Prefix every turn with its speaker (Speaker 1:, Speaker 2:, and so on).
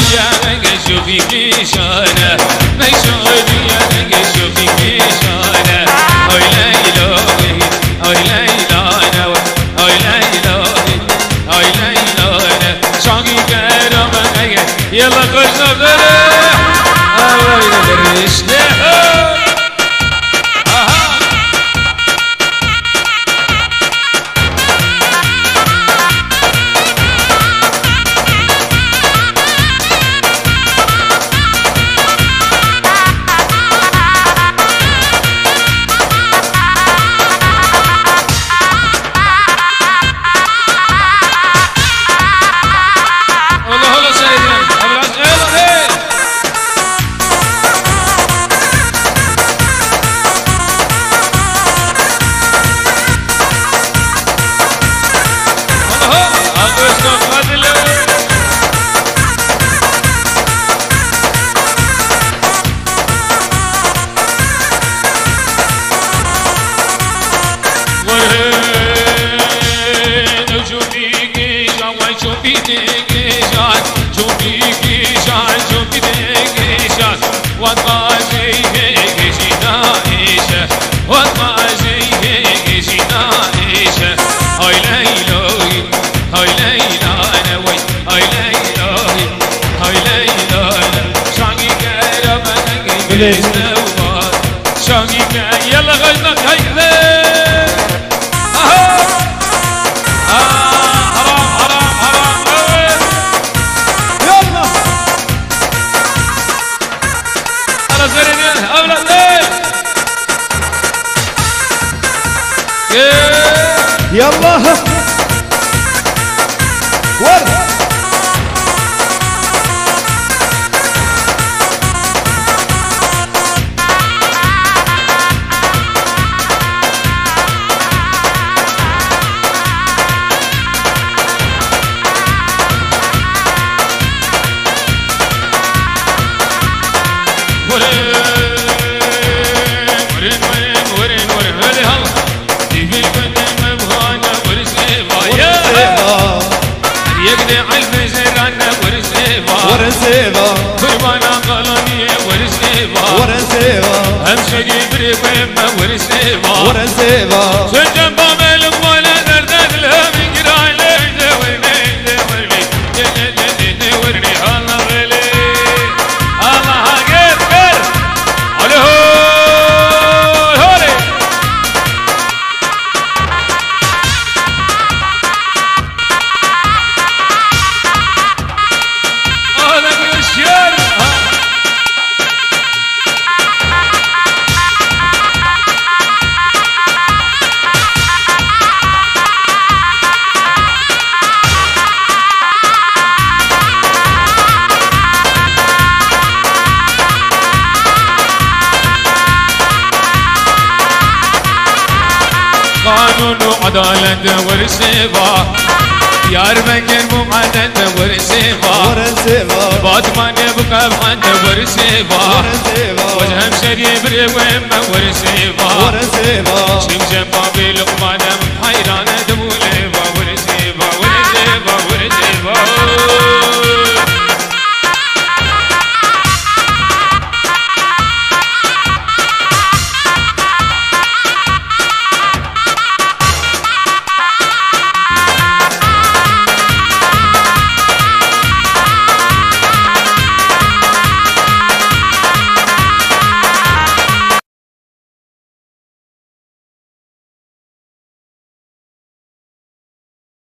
Speaker 1: شادية شوفي كيشانة ما شادية شوفي كيشانة هاي ليلى هاي ليلى هاي ليلى هاي ليلى شاقي كرامة يلا خشنا بره هاي درشنا يلا غيرنا هيدا حرام حرام حرام يلا على زرين اولاد
Speaker 2: يلا ورد ورسيبا فربانا قلاني ورسيبا ورسيبا همشي بريك ويما ورسيبا سجن باملك ولا دردد الهم يقرأ ليلي ورني ورني ورني الله غلي الله غير غير عليه هولي قانون وعدالة ورسيبا يار بنجر مقعدة ورسيبا باتمان يبقى بحد ورسيبا وجهم شريف ريوهم ورسيبا شمشم بابي لقمان